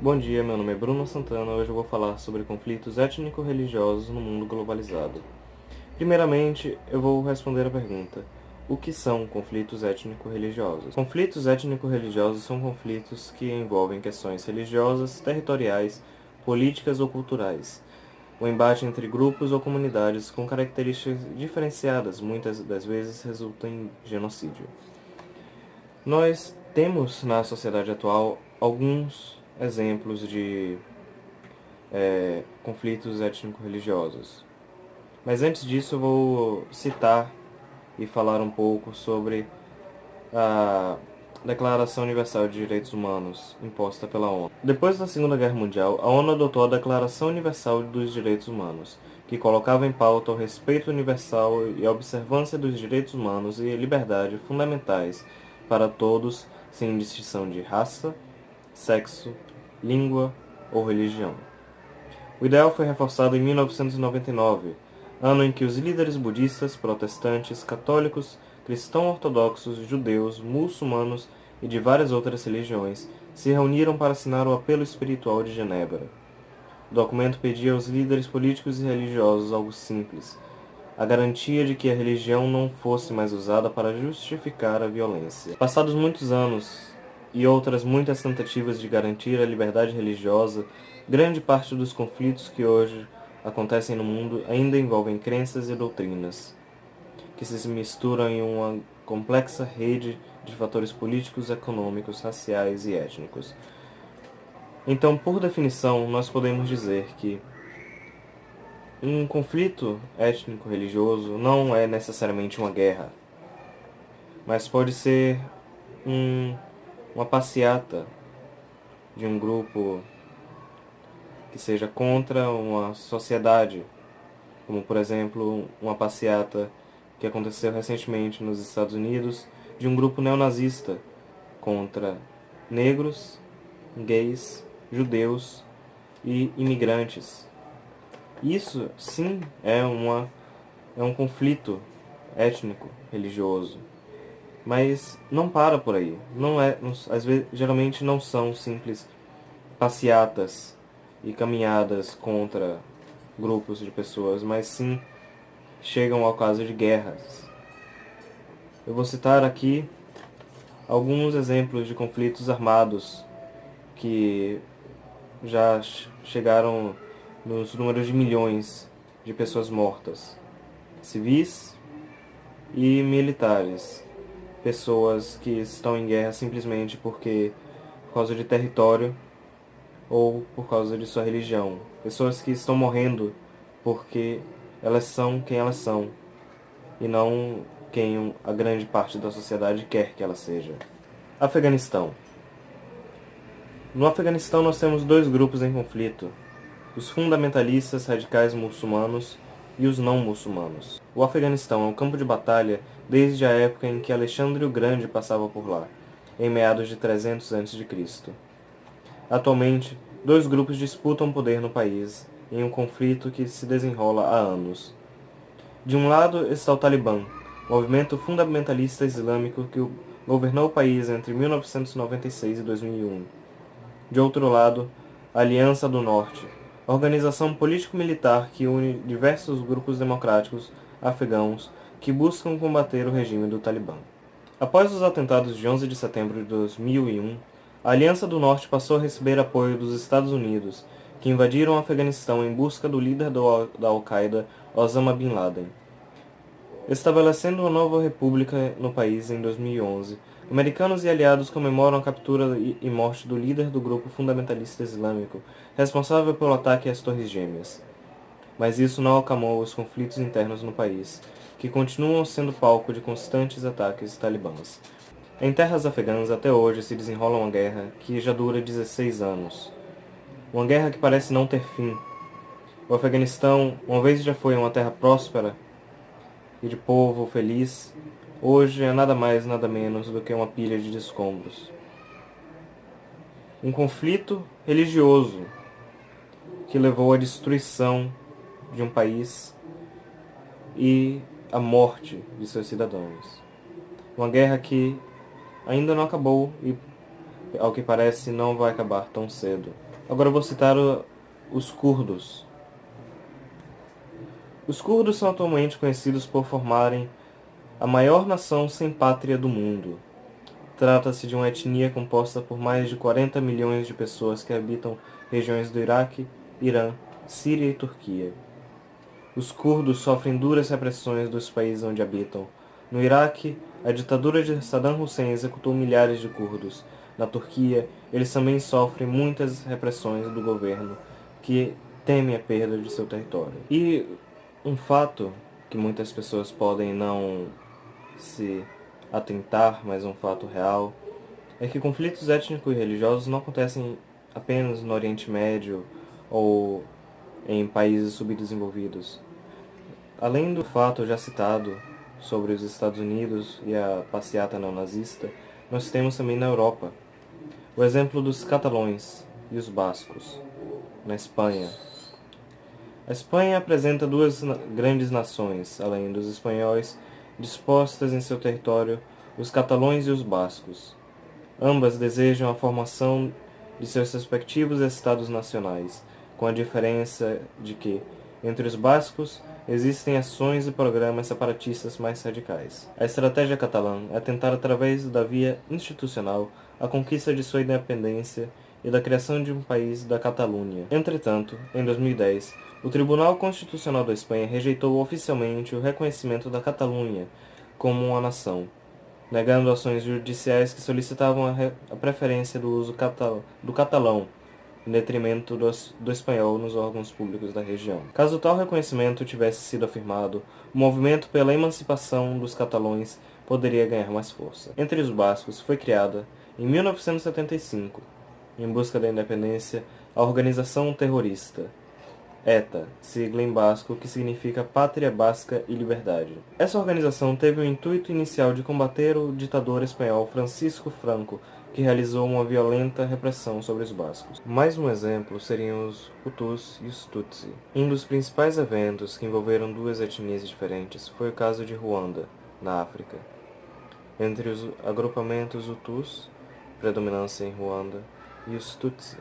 Bom dia, meu nome é Bruno Santana. Hoje eu vou falar sobre conflitos étnico-religiosos no mundo globalizado. Primeiramente, eu vou responder a pergunta: o que são conflitos étnico-religiosos? Conflitos étnico-religiosos são conflitos que envolvem questões religiosas, territoriais, políticas ou culturais. O embate entre grupos ou comunidades com características diferenciadas muitas das vezes resulta em genocídio. Nós temos na sociedade atual alguns exemplos de conflitos étnico-religiosos. Mas antes disso eu vou citar e falar um pouco sobre a Declaração Universal de Direitos Humanos imposta pela ONU. Depois da Segunda Guerra Mundial, a ONU adotou a Declaração Universal dos Direitos Humanos, que colocava em pauta o respeito universal e a observância dos direitos humanos e liberdade fundamentais para todos, sem distinção de raça, sexo, língua ou religião. O ideal foi reforçado em 1999, ano em que os líderes budistas, protestantes, católicos, cristãos-ortodoxos, judeus, muçulmanos e de várias outras religiões se reuniram para assinar o Apelo Espiritual de Genebra. O documento pedia aos líderes políticos e religiosos algo simples: a garantia de que a religião não fosse mais usada para justificar a violência. Passados muitos anos e outras muitas tentativas de garantir a liberdade religiosa, grande parte dos conflitos que hoje acontecem no mundo ainda envolvem crenças e doutrinas, que se misturam em uma complexa rede de fatores políticos, econômicos, raciais e étnicos. Então, por definição, nós podemos dizer que um conflito étnico-religioso não é necessariamente uma guerra, mas pode ser uma passeata de um grupo que seja contra uma sociedade, como por exemplo uma passeata que aconteceu recentemente nos Estados Unidos de um grupo neonazista contra negros, gays, judeus e imigrantes. Isso sim é um conflito étnico, religioso. Mas não para por aí. Às vezes, geralmente não são simples passeatas e caminhadas contra grupos de pessoas, mas sim chegam ao caso de guerras. Eu vou citar aqui alguns exemplos de conflitos armados que já chegaram nos números de milhões de pessoas mortas, civis e militares, pessoas que estão em guerra simplesmente por causa de território ou por causa de sua religião, pessoas que estão morrendo porque elas são quem elas são e não quem a grande parte da sociedade quer que ela seja. Afeganistão. No Afeganistão nós temos dois grupos em conflito: os fundamentalistas radicais muçulmanos e os não muçulmanos. O Afeganistão é um campo de batalha desde a época em que Alexandre o Grande passava por lá, em meados de 300 a.C. Atualmente, dois grupos disputam poder no país, em um conflito que se desenrola há anos. De um lado está o Talibã, movimento fundamentalista islâmico que governou o país entre 1996 e 2001. De outro lado, a Aliança do Norte, organização político-militar que une diversos grupos democráticos afegãos que buscam combater o regime do Talibã. Após os atentados de 11 de setembro de 2001, a Aliança do Norte passou a receber apoio dos Estados Unidos, que invadiram o Afeganistão em busca do líder da Al-Qaeda, Osama Bin Laden. Estabelecendo uma nova república no país em 2011, americanos e aliados comemoram a captura e morte do líder do grupo fundamentalista islâmico, responsável pelo ataque às Torres Gêmeas. Mas isso não acalmou os conflitos internos no país, que continuam sendo palco de constantes ataques talibãs. Em terras afegãs até hoje se desenrola uma guerra que já dura 16 anos. Uma guerra que parece não ter fim. O Afeganistão, uma vez já foi uma terra próspera e de povo feliz, hoje é nada mais nada menos do que uma pilha de escombros. Um conflito religioso que levou à destruição de um país e à morte de seus cidadãos. Uma guerra que ainda não acabou e, ao que parece, não vai acabar tão cedo. Agora eu vou citar os curdos. Os curdos são atualmente conhecidos por formarem a maior nação sem pátria do mundo. Trata-se de uma etnia composta por mais de 40 milhões de pessoas que habitam regiões do Iraque, Irã, Síria e Turquia. Os curdos sofrem duras repressões dos países onde habitam. No Iraque, a ditadura de Saddam Hussein executou milhares de curdos. Na Turquia, eles também sofrem muitas repressões do governo, que teme a perda de seu território. E um fato que muitas pessoas podem não se atentar, mas é um fato real, é que conflitos étnicos e religiosos não acontecem apenas no Oriente Médio ou em países subdesenvolvidos. Além do fato já citado sobre os Estados Unidos e a passeata neonazista, nós temos também na Europa o exemplo dos catalões e os bascos, na Espanha. A Espanha apresenta duas grandes nações, além dos espanhóis, dispostas em seu território, os catalões e os bascos. Ambas desejam a formação de seus respectivos estados nacionais, com a diferença de que, entre os bascos, existem ações e programas separatistas mais radicais. A estratégia catalã é tentar, através da via institucional, a conquista de sua independência e da criação de um país da Catalunha. Entretanto, em 2010, o Tribunal Constitucional da Espanha rejeitou oficialmente o reconhecimento da Catalunha como uma nação, negando ações judiciais que solicitavam a preferência do uso do catalão, em detrimento do espanhol nos órgãos públicos da região. Caso tal reconhecimento tivesse sido afirmado, o movimento pela emancipação dos catalões poderia ganhar mais força. Entre os bascos foi criada, em 1975, em busca da independência, a organização terrorista ETA, sigla em basco que significa Pátria Basca e Liberdade. Essa organização teve o intuito inicial de combater o ditador espanhol Francisco Franco, que realizou uma violenta repressão sobre os bascos. Mais um exemplo seriam os Hutus e os Tutsi. Um dos principais eventos que envolveram duas etnias diferentes foi o caso de Ruanda, na África. Entre os agrupamentos Hutus, predominância em Ruanda, e os Tutsi,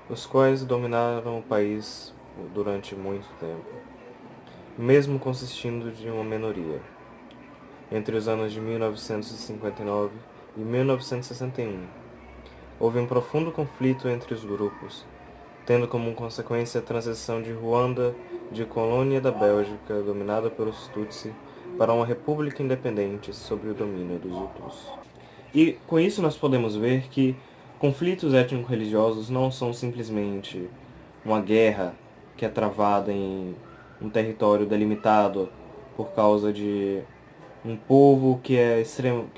os quais dominaram o país durante muito tempo, mesmo consistindo de uma minoria. Entre os anos de 1959 e 1961, houve um profundo conflito entre os grupos, tendo como consequência a transição de Ruanda de colônia da Bélgica dominada pelos Tutsi para uma república independente sob o domínio dos Hutus. E com isso nós podemos ver que conflitos étnico-religiosos não são simplesmente uma guerra que é travada em um território delimitado por causa de um povo que é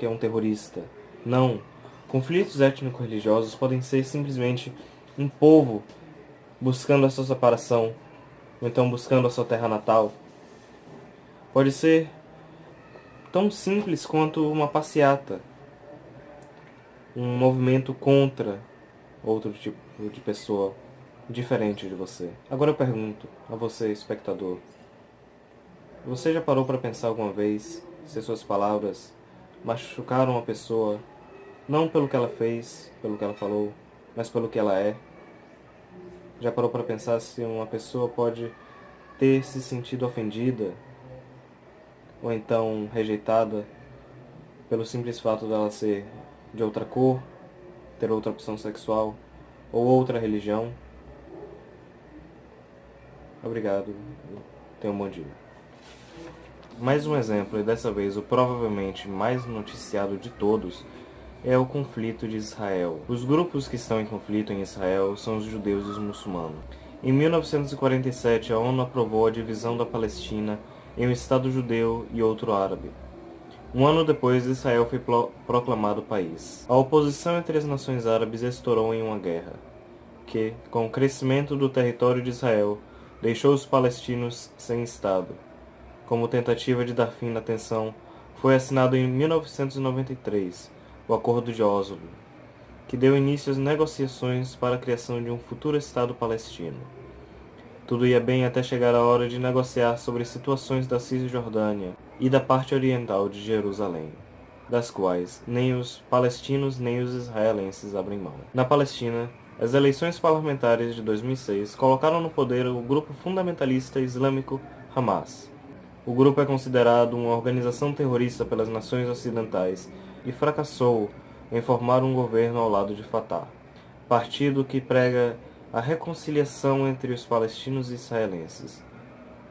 um terrorista. Não. Conflitos étnico-religiosos podem ser simplesmente um povo buscando a sua separação, ou então buscando a sua terra natal. Pode ser tão simples quanto uma passeata, um movimento contra outro tipo de pessoa diferente de você. Agora eu pergunto a você, espectador, você já parou para pensar alguma vez se suas palavras machucaram uma pessoa, não pelo que ela fez, pelo que ela falou, mas pelo que ela é? Já parou para pensar se uma pessoa pode ter se sentido ofendida ou então rejeitada pelo simples fato dela ser de outra cor, ter outra opção sexual ou outra religião? Obrigado. Tenha um bom dia. Mais um exemplo, e dessa vez o provavelmente mais noticiado de todos, é o conflito de Israel. Os grupos que estão em conflito em Israel são os judeus e os muçulmanos. Em 1947, a ONU aprovou a divisão da Palestina em um Estado judeu e outro árabe. Um ano depois, Israel foi proclamado país. A oposição entre as nações árabes estourou em uma guerra, que, com o crescimento do território de Israel, deixou os palestinos sem Estado. Como tentativa de dar fim na tensão, foi assinado em 1993 o Acordo de Oslo, que deu início às negociações para a criação de um futuro Estado palestino. Tudo ia bem até chegar a hora de negociar sobre situações da Cisjordânia e da parte oriental de Jerusalém, das quais nem os palestinos nem os israelenses abrem mão. Na Palestina, As eleições parlamentares de 2006 colocaram no poder o grupo fundamentalista islâmico Hamas. O grupo é considerado uma organização terrorista pelas nações ocidentais e fracassou em formar um governo ao lado de Fatah, partido que prega a reconciliação entre os palestinos e israelenses.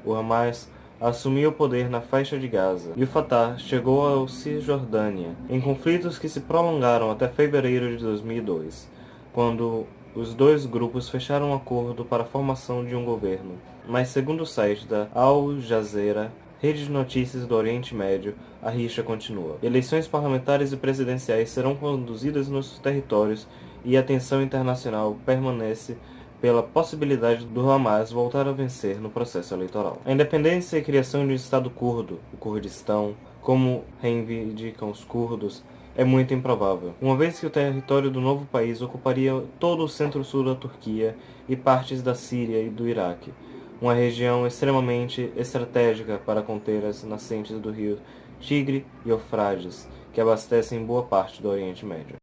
O Hamas assumiu o poder na faixa de Gaza e o Fatah chegou à Cisjordânia, em conflitos que se prolongaram até fevereiro de 2002, quando os dois grupos fecharam um acordo para a formação de um governo. Mas segundo o site da Al Jazeera, rede de notícias do Oriente Médio, a rixa continua. Eleições parlamentares e presidenciais serão conduzidas nos territórios e a tensão internacional permanece pela possibilidade do Hamas voltar a vencer no processo eleitoral. A independência e criação de um Estado curdo, o Kurdistão, como reivindicam os curdos, é muito improvável, uma vez que o território do novo país ocuparia todo o centro-sul da Turquia e partes da Síria e do Iraque, uma região extremamente estratégica para conter as nascentes do rio Tigre e Eufrates, que abastecem boa parte do Oriente Médio.